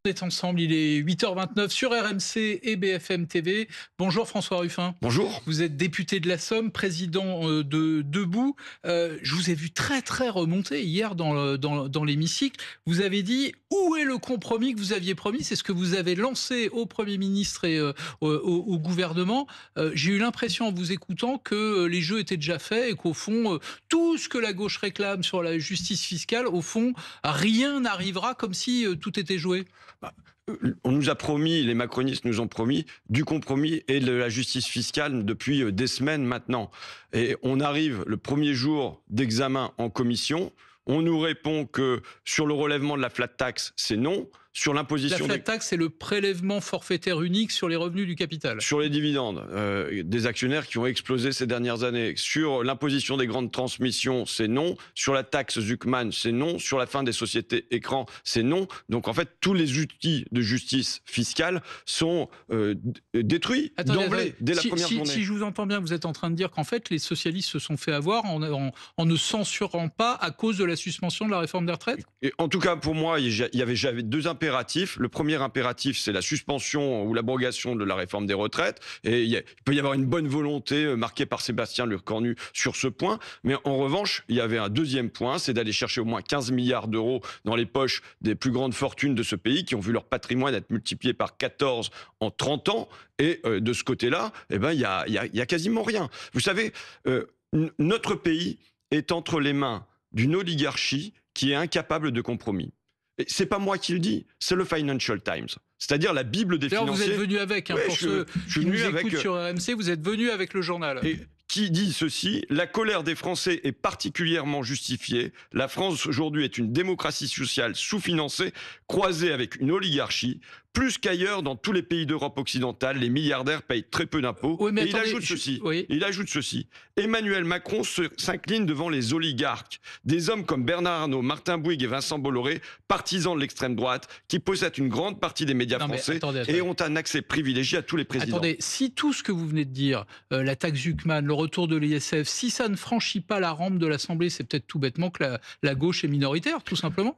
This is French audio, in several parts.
On est ensemble, il est 8h29 sur RMC et BFM TV. Bonjour François Ruffin. Bonjour. Vous êtes député de la Somme, président de Debout. Je vous ai vu très remonter hier dans l'hémicycle. Vous avez dit où est le compromis que vous aviez promis. C'est ce que vous avez lancé au Premier ministre et au gouvernement. J'ai eu l'impression en vous écoutant que les jeux étaient déjà faits et qu'au fond, tout ce que la gauche réclame sur la justice fiscale, au fond, rien n'arrivera comme si tout était joué. Bah, on nous a promis, les macronistes nous ont promis du compromis et de la justice fiscale depuis des semaines maintenant. Et on arrive le premier jour d'examen en commission. On nous répond que sur le relèvement de la flat tax, c'est non. Sur La l'imposition flat tax, c'est le prélèvement forfaitaire unique sur les revenus du capital. sur les dividendes des actionnaires qui ont explosé ces dernières années. Sur l'imposition des grandes transmissions, c'est non. Sur la taxe Zuckman, c'est non. Sur la fin des sociétés écrans, c'est non. Donc en fait, tous les outils de justice fiscale sont détruits d'emblée, dès la première journée. Si je vous entends bien, vous êtes en train de dire qu'en fait, les socialistes se sont fait avoir en ne censurant pas à cause de la suspension de la réforme des retraites. Et en tout cas, pour moi, j'avais deux impératifs. Le premier impératif, c'est la suspension ou l'abrogation de la réforme des retraites. Et il peut y avoir une bonne volonté marquée par Sébastien Lecornu sur ce point. Mais en revanche, il y avait un deuxième point, c'est d'aller chercher au moins 15 milliards d'euros dans les poches des plus grandes fortunes de ce pays qui ont vu leur patrimoine être multiplié par 14 en 30 ans. Et de ce côté-là, eh ben, il y a quasiment rien. Vous savez, notre pays est entre les mains d'une oligarchie qui est incapable de compromis. C'est pas moi qui le dis, c'est le Financial Times. C'est-à-dire la Bible des D'ailleurs, financiers. vous êtes venu avec, Ouais, pour ceux je suis qui nous venu écoutent avec, sur RMC, vous êtes venu avec le journal. et qui dit ceci: la colère des Français est particulièrement justifiée. La France aujourd'hui est une démocratie sociale sous-financée, croisée avec une oligarchie. Plus qu'ailleurs dans tous les pays d'Europe occidentale, les milliardaires payent très peu d'impôts. Oui, mais Et attendez, oui. il ajoute ceci. Emmanuel Macron s'incline devant les oligarques. Des hommes comme Bernard Arnault, Martin Bouygues et Vincent Bolloré, partisans de l'extrême droite, qui possèdent une grande partie des médias Non, mais français attendez. et ont un accès privilégié à tous les présidents. Attendez, si tout ce que vous venez de dire, la taxe Zuckman, le retour de l'ISF, si ça ne franchit pas la rampe de l'Assemblée, c'est peut-être tout bêtement que la gauche est minoritaire, tout simplement.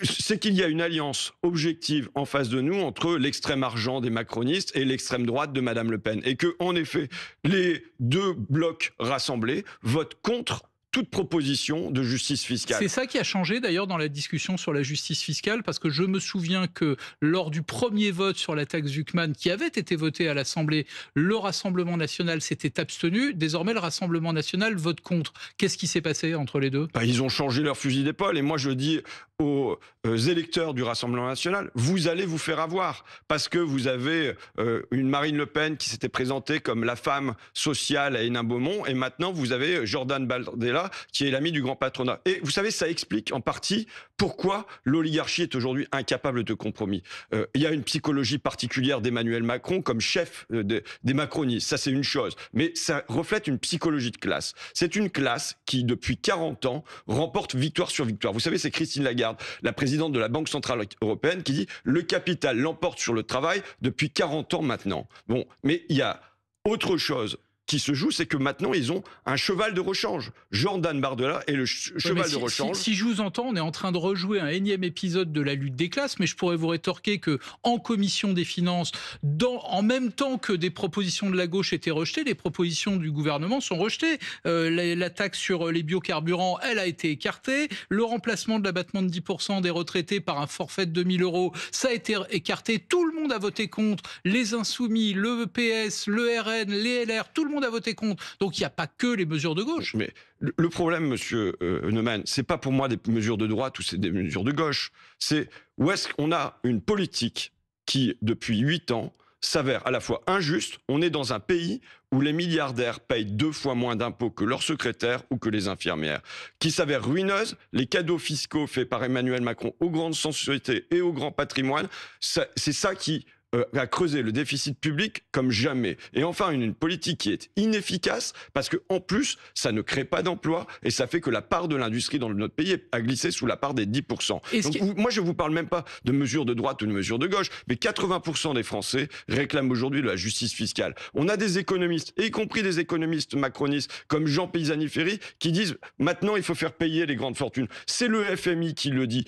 C'est qu'il y a une alliance objective en face de nous entre l'extrême argent des macronistes et l'extrême droite de Madame Le Pen. Et que, en effet, les deux blocs rassemblés votent contre toute proposition de justice fiscale. C'est ça qui a changé d'ailleurs dans la discussion sur la justice fiscale, parce que je me souviens que lors du premier vote sur la taxe Zuckman qui avait été voté à l'Assemblée, le Rassemblement national s'était abstenu. Désormais, le Rassemblement national vote contre. Qu'est-ce qui s'est passé entre les deux? Ils ont changé leur fusil d'épaule. Et moi, je dis aux électeurs du Rassemblement national, vous allez vous faire avoir. Parce que vous avez une Marine Le Pen qui s'était présentée comme la femme sociale à Hénin-Beaumont. Et maintenant, vous avez Jordan Bardella qui est l'ami du grand patronat. Et vous savez, ça explique en partie pourquoi l'oligarchie est aujourd'hui incapable de compromis. Il y a une psychologie particulière d'Emmanuel Macron comme chef des macronistes. Ça, c'est une chose. Mais ça reflète une psychologie de classe. C'est une classe qui, depuis 40 ans, remporte victoire sur victoire. Vous savez, c'est Christine Lagarde, la présidente de la Banque centrale européenne, qui dit « Le capital l'emporte sur le travail depuis 40 ans maintenant ». Bon, mais il y a autre chose qui se joue, c'est que maintenant, ils ont un cheval de rechange. Jordan Bardella est le cheval de rechange. Si je vous entends, on est en train de rejouer un énième épisode de la lutte des classes, mais je pourrais vous rétorquer que en commission des finances, en même temps que des propositions de la gauche étaient rejetées, les propositions du gouvernement sont rejetées. La taxe sur les biocarburants, elle a été écartée. Le remplacement de l'abattement de 10% des retraités par un forfait de 2000 euros, ça a été écarté. Tout le monde a voté contre. Les Insoumis, le PS, le RN, les LR, tout le monde a voté contre. Donc il n'y a pas que les mesures de gauche. Mais le problème, monsieur Neumann, c'est pas pour moi des mesures de droite ou c'est des mesures de gauche. C'est où est-ce qu'on a une politique qui, depuis 8 ans, s'avère à la fois injuste. On est dans un pays où les milliardaires payent 2 fois moins d'impôts que leurs secrétaires ou que les infirmières, qui s'avère ruineuse. Les cadeaux fiscaux faits par Emmanuel Macron aux grandes sociétés et au grand patrimoine, c'est ça qui à creuser le déficit public comme jamais. Et enfin, une politique qui est inefficace parce qu'en plus, ça ne crée pas d'emplois et ça fait que la part de l'industrie dans notre pays a glissé sous la part des 10%. Donc, moi, je ne vous parle même pas de mesures de droite ou de mesures de gauche, mais 80% des Français réclament aujourd'hui de la justice fiscale. On a des économistes, y compris des économistes macronistes comme Jean Pisani-Ferry, qui disent maintenant il faut faire payer les grandes fortunes. C'est le FMI qui le dit.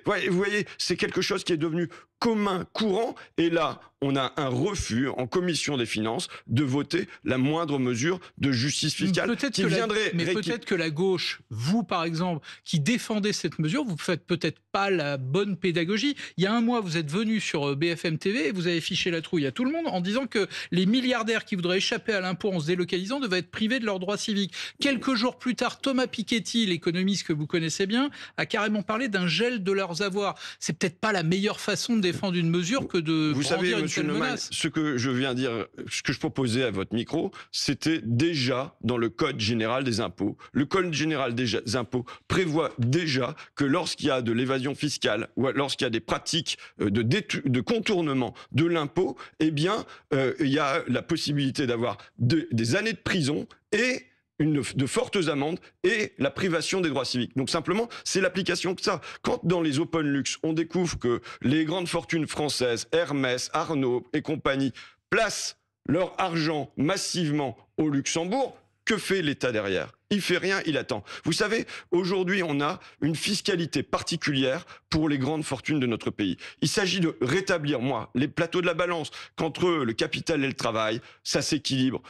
Vous voyez, c'est quelque chose qui est devenu commun, courant, et là, on a un refus en commission des finances de voter la moindre mesure de justice fiscale qui viendrait... Mais peut-être que la gauche, vous par exemple, qui défendez cette mesure, vous ne faites peut-être pas la bonne pédagogie. Il y a un mois, vous êtes venu sur BFM TV et vous avez fiché la trouille à tout le monde en disant que les milliardaires qui voudraient échapper à l'impôt en se délocalisant devaient être privés de leurs droits civiques. Quelques jours plus tard, Thomas Piketty, l'économiste que vous connaissez bien, a carrément parlé d'un gel de leurs avoirs. C'est peut-être pas la meilleure façon de défendre une mesure que de brandir une telle menace. Ce que je viens dire, ce que je proposais à votre micro, c'était déjà dans le Code général des impôts. Le Code général des impôts prévoit déjà que lorsqu'il y a de l'évasion fiscale ou lorsqu'il y a des pratiques de contournement de l'impôt, eh bien, il y a la possibilité d'avoir des années de prison et de fortes amendes et la privation des droits civiques. Donc simplement, c'est l'application que ça. Quand dans les Open Lux, on découvre que les grandes fortunes françaises, Hermès, Arnault et compagnie, placent leur argent massivement au Luxembourg, que fait l'État derrière ? Il fait rien, il attend. Vous savez, aujourd'hui, on a une fiscalité particulière pour les grandes fortunes de notre pays. Il s'agit de rétablir, les plateaux de la balance, qu'entre le capital et le travail, ça s'équilibre,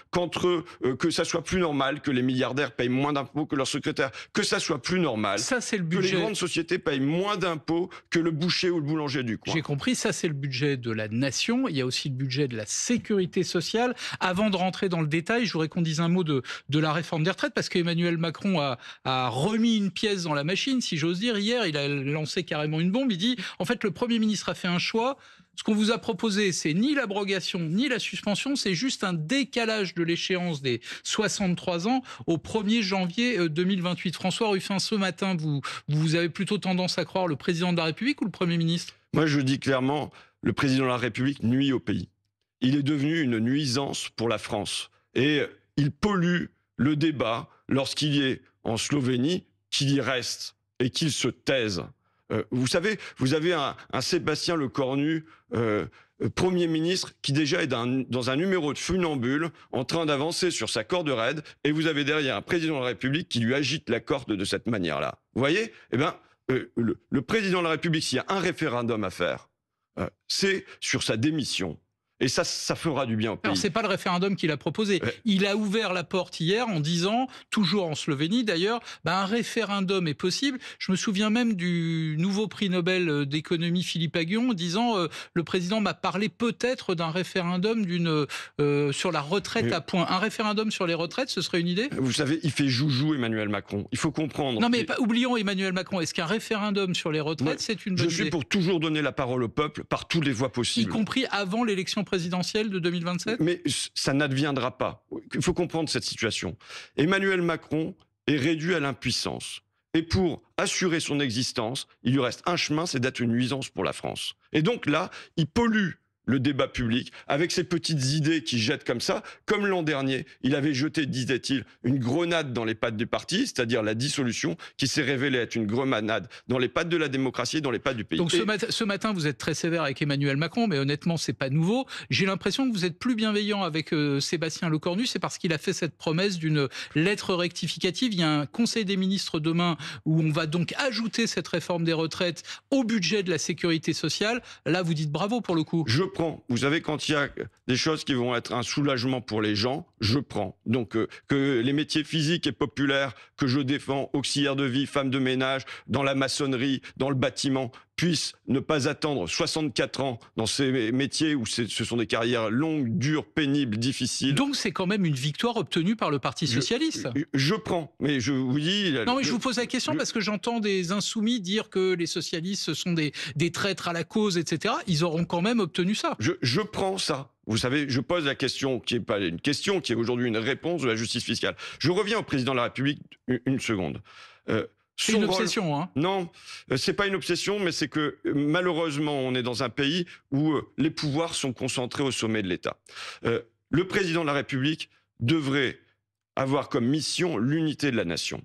que ça soit plus normal que les milliardaires payent moins d'impôts que leurs secrétaires, que ça soit plus normal, ça, c'est le budget. Que les grandes sociétés payent moins d'impôts que le boucher ou le boulanger du coin. J'ai compris, ça c'est le budget de la nation, il y a aussi le budget de la sécurité sociale. Avant de rentrer dans le détail, je voudrais qu'on dise un mot de la réforme des retraites, parce qu'Emmanuel Macron a remis une pièce dans la machine, si j'ose dire. Hier, il a lancé carrément une bombe. Il dit, en fait, le Premier ministre a fait un choix. Ce qu'on vous a proposé, c'est ni l'abrogation, ni la suspension, c'est juste un décalage de l'échéance des 63 ans au 1er janvier 2028. François Ruffin, ce matin, vous avez plutôt tendance à croire le président de la République ou le Premier ministre ? Moi, je dis clairement, le président de la République nuit au pays. Il est devenu une nuisance pour la France. Et il pollue le débat lorsqu'il est en Slovénie, qu'il y reste et qu'il se taise. Vous savez, vous avez un Sébastien Lecornu, Premier ministre, qui déjà est dans un numéro de funambule, en train d'avancer sur sa corde raide, et vous avez derrière un président de la République qui lui agite la corde de cette manière-là. Vous voyez ? Eh bien, le président de la République, s'il y a un référendum à faire, c'est sur sa démission. Et ça fera du bien au pays. Alors, c'est pas le référendum qu'il a proposé. Il a ouvert la porte hier en disant, toujours en Slovénie d'ailleurs, un référendum est possible. Je me souviens même du nouveau prix Nobel d'économie Philippe Aghion, disant le président m'a parlé peut-être d'un référendum sur la retraite à points. Un référendum sur les retraites, ce serait une idée ? Vous savez, il fait joujou Emmanuel Macron. Il faut comprendre. Non mais oublions Emmanuel Macron. Est-ce qu'un référendum sur les retraites, c'est une bonne idée ? Je suis pour toujours donner la parole au peuple par toutes les voies possibles. Y compris avant l'élection présidentielle de 2027 ? Mais ça n'adviendra pas. Il faut comprendre cette situation. Emmanuel Macron est réduit à l'impuissance. Et pour assurer son existence, il lui reste un chemin, c'est d'être une nuisance pour la France. Et donc là, il pollue le débat public avec ces petites idées qu'il jette comme ça. Comme l'an dernier, il avait jeté, disait-il, une grenade dans les pattes du parti, c'est-à-dire la dissolution, qui s'est révélée être une grenade dans les pattes de la démocratie et dans les pattes du pays. Donc ce matin, vous êtes très sévère avec Emmanuel Macron, mais honnêtement, c'est pas nouveau. J'ai l'impression que vous êtes plus bienveillant avec Sébastien Lecornu, c'est parce qu'il a fait cette promesse d'une lettre rectificative. Il y a un conseil des ministres demain où on va donc ajouter cette réforme des retraites au budget de la sécurité sociale. Là, vous dites bravo pour le coup. Je prends. Vous savez, quand il y a des choses qui vont être un soulagement pour les gens, je prends. Donc, que les métiers physiques et populaires que je défends, auxiliaires de vie, femmes de ménage, dans la maçonnerie, dans le bâtiment, puissent ne pas attendre 64 ans dans ces métiers où ce sont des carrières longues, dures, pénibles, difficiles. Donc c'est quand même une victoire obtenue par le Parti socialiste. Je prends, mais je vous dis... Non, mais je vous pose la question parce que j'entends des insoumis dire que les socialistes sont des traîtres à la cause, etc. Ils auront quand même obtenu ça. Je prends ça. Vous savez, je pose la question qui n'est pas une question, qui est aujourd'hui une réponse de la justice fiscale. Je reviens au président de la République une seconde. C'est une obsession, hein. Non, c'est pas une obsession, mais c'est que malheureusement, on est dans un pays où les pouvoirs sont concentrés au sommet de l'État. Le président de la République devrait avoir comme mission l'unité de la nation.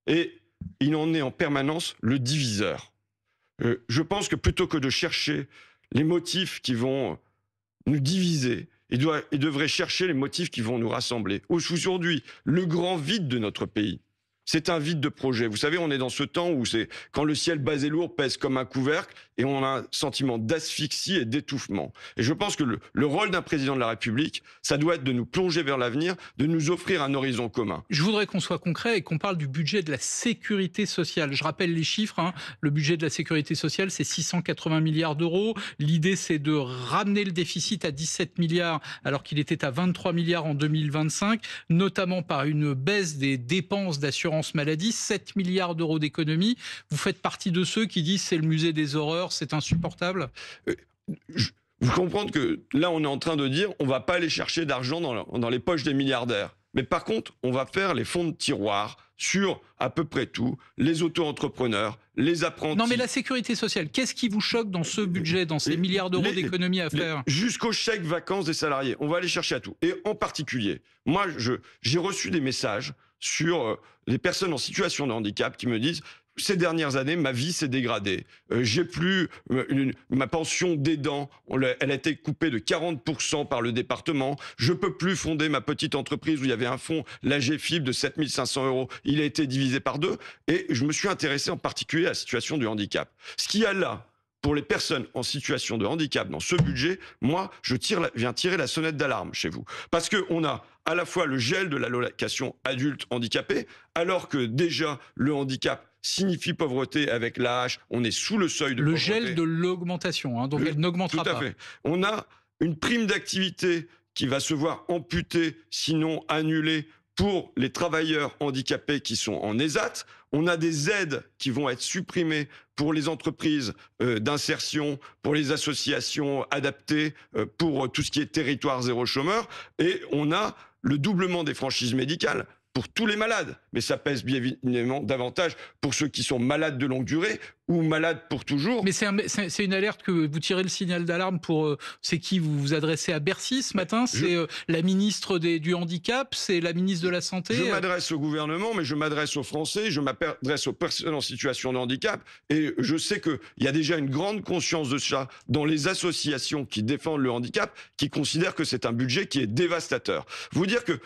Et il en est en permanence le diviseur. Je pense que plutôt que de chercher les motifs qui vont nous diviser, il devrait chercher les motifs qui vont nous rassembler. Aujourd'hui, le grand vide de notre pays, c'est un vide de projet. Vous savez, on est dans ce temps où c'est quand le ciel bas et lourd pèse comme un couvercle et on a un sentiment d'asphyxie et d'étouffement. Et je pense que le rôle d'un président de la République, ça doit être de nous plonger vers l'avenir, de nous offrir un horizon commun. Je voudrais qu'on soit concret et qu'on parle du budget de la sécurité sociale. Je rappelle les chiffres, hein. Le budget de la sécurité sociale, c'est 680 milliards d'euros. L'idée, c'est de ramener le déficit à 17 milliards alors qu'il était à 23 milliards en 2025, notamment par une baisse des dépenses d'assurance maladie, 7 milliards d'euros d'économies. Vous faites partie de ceux qui disent c'est le musée des horreurs, c'est insupportable. Vous comprenez que là, on est en train de dire on ne va pas aller chercher d'argent dans les poches des milliardaires. Mais par contre, on va faire les fonds de tiroir sur à peu près tout, les auto-entrepreneurs, les apprentis. Non mais la sécurité sociale, qu'est-ce qui vous choque dans ce budget, dans ces milliards d'euros d'économies à faire? Jusqu'au chèque vacances des salariés, on va aller chercher à tout. Et en particulier, moi, j'ai reçu des messages sur les personnes en situation de handicap qui me disent ces dernières années, ma vie s'est dégradée. J'ai plus ma pension d'aidant, elle a été coupée de 40% par le département. Je peux plus fonder ma petite entreprise où il y avait un fonds, l'AGFIP de 7 500 euros. Il a été divisé par 2. Et je me suis intéressé en particulier à la situation du handicap. Ce qu'il y a là, pour les personnes en situation de handicap dans ce budget, moi, je viens tirer la sonnette d'alarme chez vous. Parce qu'on a à la fois le gel de l'allocation adulte handicapé, alors que déjà le handicap signifie pauvreté avec l'âge, on est sous le seuil de pauvreté. Le gel de l'augmentation, hein, donc elle n'augmentera pas. Tout à fait. On a une prime d'activité qui va se voir amputée, sinon annulée, pour les travailleurs handicapés qui sont en ESAT. On a des aides qui vont être supprimées pour les entreprises d'insertion, pour les associations adaptées, pour tout ce qui est territoire zéro chômeur. Et on a le doublement des franchises médicales pour tous les malades. Mais ça pèse bien évidemment davantage pour ceux qui sont malades de longue durée ou malades pour toujours. Mais c'est une alerte que vous tirez le signal d'alarme pour... c'est qui vous vous adressez à Bercy ce matin? C'est la ministre du handicap? C'est la ministre de la Santé? Je m'adresse au gouvernement, mais je m'adresse aux Français, je m'adresse aux personnes en situation de handicap. Et je sais qu'il y a déjà une grande conscience de ça dans les associations qui défendent le handicap, qui considèrent que c'est un budget qui est dévastateur. Vous dire que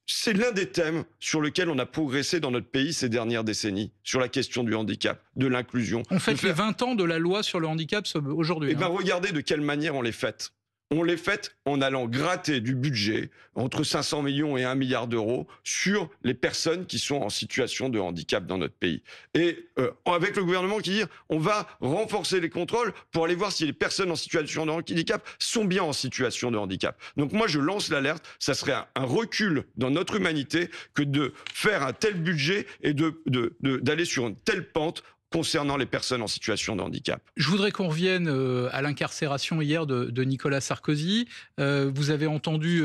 c'est l'un des thèmes sur lequel on a progressé dans notre pays ces dernières décennies, sur la question du handicap, de l'inclusion. On fête les 20 ans de la loi sur le handicap aujourd'hui. Eh bien, regardez de quelle manière on les fête. On les fête en allant gratter du budget entre 500 millions et 1 milliard d'euros sur les personnes qui sont en situation de handicap dans notre pays. Et avec le gouvernement qui dit on va renforcer les contrôles pour aller voir si les personnes en situation de handicap sont bien en situation de handicap. Donc moi je lance l'alerte, ça serait un recul dans notre humanité que de faire un tel budget et d'aller sur une telle pente concernant les personnes en situation de handicap. Je voudrais qu'on revienne à l'incarcération hier de Nicolas Sarkozy. Vous avez entendu,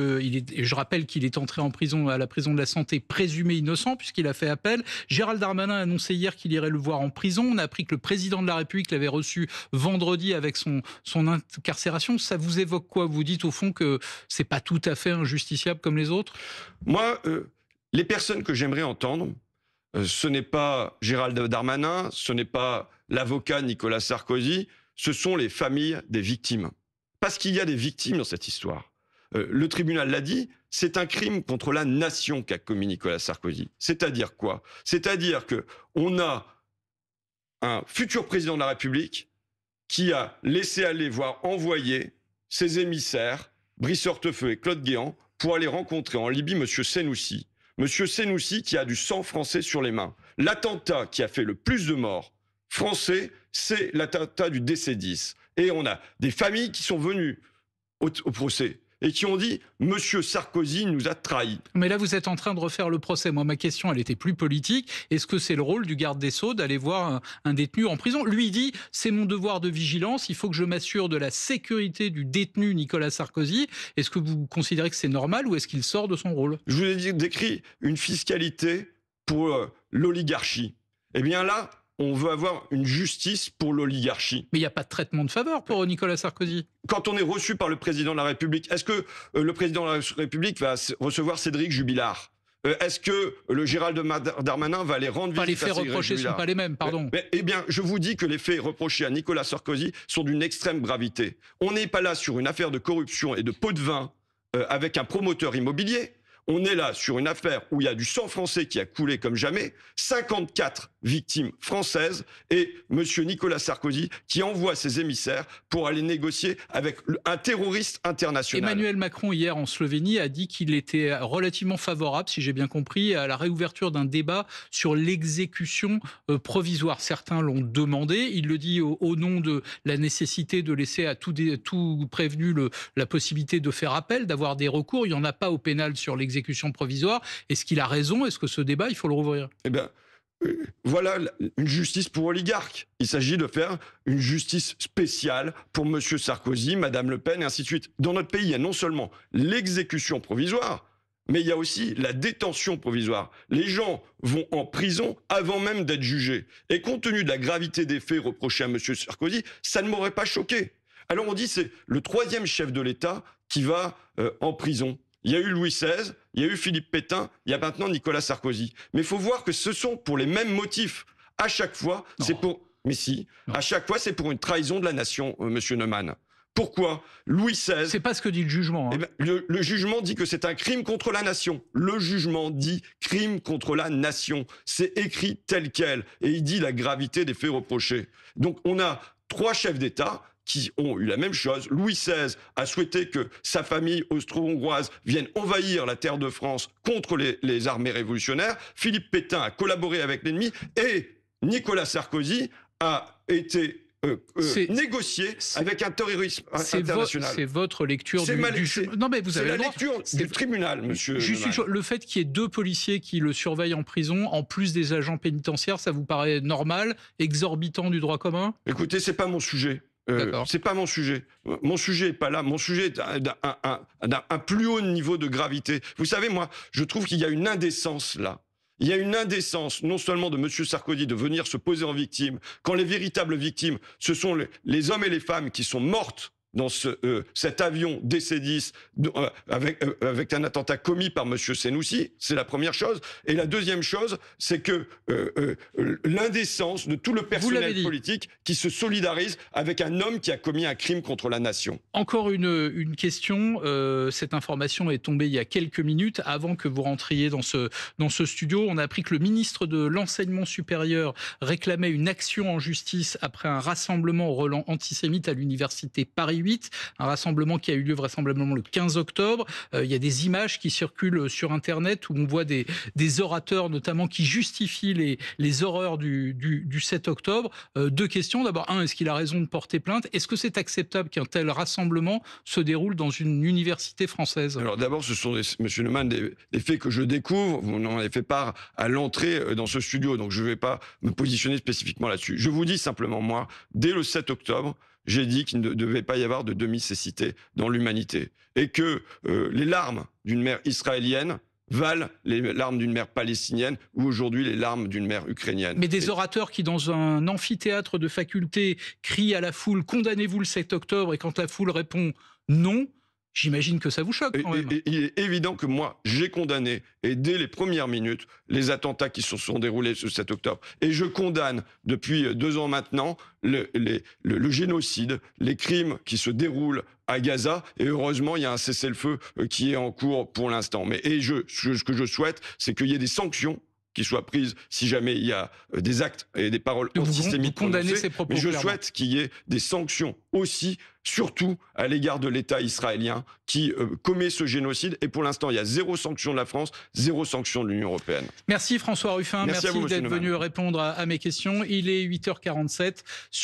je rappelle qu'il est entré en prison à la prison de la Santé présumé innocent puisqu'il a fait appel. Gérald Darmanin a annoncé hier qu'il irait le voir en prison. On a appris que le président de la République l'avait reçu vendredi avec son incarcération. Ça vous évoque quoi? Vous dites au fond que c'est pas tout à fait injusticiable comme les autres? Moi, les personnes que j'aimerais entendre, ce n'est pas Gérald Darmanin, ce n'est pas l'avocat Nicolas Sarkozy, ce sont les familles des victimes. Parce qu'il y a des victimes dans cette histoire. Le tribunal l'a dit, c'est un crime contre la nation qu'a commis Nicolas Sarkozy. C'est-à-dire quoi? C'est-à-dire qu'on a un futur président de la République qui a laissé aller, voire envoyer ses émissaires, Brice Hortefeux et Claude Guéant, pour aller rencontrer en Libye M. Senoussi. Monsieur Senoussi qui a du sang français sur les mains. L'attentat qui a fait le plus de morts français, c'est l'attentat du DC-10. Et on a des familles qui sont venues au procès et qui ont dit « Monsieur Sarkozy nous a trahis ». Mais là, vous êtes en train de refaire le procès. Moi, ma question, elle était plus politique. Est-ce que c'est le rôle du garde des Sceaux d'aller voir un détenu en prison? Lui, il dit « C'est mon devoir de vigilance. Il faut que je m'assure de la sécurité du détenu Nicolas Sarkozy ». Est-ce que vous considérez que c'est normal ou est-ce qu'il sort de son rôle? Je vous ai décrit une fiscalité pour l'oligarchie. Eh bien là, on veut avoir une justice pour l'oligarchie. Mais il n'y a pas de traitement de faveur pour Nicolas Sarkozy. Quand on est reçu par le président de la République, est-ce que le président de la République va recevoir Cédric Jubilard? Est-ce que le Gérald Darmanin va aller rendre visite Les faits à Cédric reprochés ne sont Jubilard? pas les mêmes, pardon. Eh bien, je vous dis que les faits reprochés à Nicolas Sarkozy sont d'une extrême gravité. On n'est pas là sur une affaire de corruption et de pot de vin avec un promoteur immobilier. On est là sur une affaire où il y a du sang français qui a coulé comme jamais, 54 victimes françaises et M. Nicolas Sarkozy qui envoie ses émissaires pour aller négocier avec un terroriste international. Emmanuel Macron, hier en Slovénie, a dit qu'il était relativement favorable, si j'ai bien compris, à la réouverture d'un débat sur l'exécution provisoire. Certains l'ont demandé. Il le dit au nom de la nécessité de laisser à tout prévenu la possibilité de faire appel, d'avoir des recours. Il n'y en a pas au pénal sur l'exécution provisoire. Est-ce qu'il a raison? Est-ce que ce débat, il faut le rouvrir? Eh bien, voilà une justice pour oligarques. Il s'agit de faire une justice spéciale pour M. Sarkozy, Mme Le Pen et ainsi de suite. Dans notre pays, il y a non seulement l'exécution provisoire, mais il y a aussi la détention provisoire. Les gens vont en prison avant même d'être jugés. Et compte tenu de la gravité des faits reprochés à M. Sarkozy, ça ne m'aurait pas choqué. Alors on dit c'est le 3e chef de l'État qui va en prison. Il y a eu Louis XVI, il y a eu Philippe Pétain, il y a maintenant Nicolas Sarkozy. Mais il faut voir que ce sont pour les mêmes motifs. À chaque fois, c'est pour... Mais si, à chaque fois, c'est pour une trahison de la nation, monsieur Neumann. Pourquoi Louis XVI... C'est pas ce que dit le jugement. Hein. Eh ben, le jugement dit que c'est un crime contre la nation. Le jugement dit crime contre la nation. C'est écrit tel quel. Et il dit la gravité des faits reprochés. Donc on a 3 chefs d'État qui ont eu la même chose. Louis XVI a souhaité que sa famille austro-hongroise vienne envahir la terre de France contre les armées révolutionnaires. Philippe Pétain a collaboré avec l'ennemi et Nicolas Sarkozy a été négocié avec un terrorisme international. C'est votre lecture du Non, mais vous avez la lecture du tribunal, monsieur. Le fait qu'il y ait 2 policiers qui le surveillent en prison, en plus des agents pénitentiaires, ça vous paraît normal, exorbitant du droit commun? Écoutez, c'est pas mon sujet. C'est pas mon sujet. Mon sujet est pas là. Mon sujet est d'un plus haut niveau de gravité. Vous savez, moi, je trouve qu'il y a une indécence là. Il y a une indécence, non seulement de M. Sarkozy, de venir se poser en victime, quand les véritables victimes, ce sont les hommes et les femmes qui sont mortes dans cet avion DC-10 avec un attentat commis par M. Senoussi. C'est la première chose. Et la deuxième chose, c'est que l'indécence de tout le personnel politique qui se solidarise avec un homme qui a commis un crime contre la nation. Encore une question. Cette information est tombée il y a quelques minutes avant que vous rentriez dans ce studio. On a appris que le ministre de l'Enseignement supérieur réclamait une action en justice après un rassemblement au relent antisémite à l'université Paris 8, un rassemblement qui a eu lieu vraisemblablement le 15 octobre. Il y a des images qui circulent sur Internet où on voit des orateurs notamment qui justifient les horreurs du 7 octobre. 2 questions. D'abord, est-ce qu'il a raison de porter plainte? Est-ce que c'est acceptable qu'un tel rassemblement se déroule dans une université française? Alors d'abord, ce sont, monsieur Neumann, des faits que je découvre. Vous m'en avez fait part à l'entrée dans ce studio, donc je ne vais pas me positionner spécifiquement là-dessus. Je vous dis simplement, moi, dès le 7 octobre, j'ai dit qu'il ne devait pas y avoir de demi-cécité dans l'humanité. Et que les larmes d'une mère israélienne valent les larmes d'une mère palestinienne ou aujourd'hui les larmes d'une mère ukrainienne. Mais des orateurs qui, dans un amphithéâtre de faculté, crient à la foule « Condamnez-vous le 7 octobre » et quand la foule répond « Non », j'imagine que ça vous choque quand même. Il est évident que moi, j'ai condamné, et dès les premières minutes, les attentats qui se sont déroulés ce 7 octobre. Et je condamne, depuis 2 ans maintenant, le génocide, les crimes qui se déroulent à Gaza. Et heureusement, il y a un cessez-le-feu qui est en cours pour l'instant. Ce que je souhaite, c'est qu'il y ait des sanctions qui soient prises si jamais il y a des actes et des paroles antisémites prononcées. Mais je souhaite qu'il y ait des sanctions aussi, surtout à l'égard de l'État israélien qui commet ce génocide. Et pour l'instant, il y a 0 sanction de la France, 0 sanction de l'Union européenne. Merci François Ruffin, merci d'être venu répondre à mes questions. Il est 8h47 sur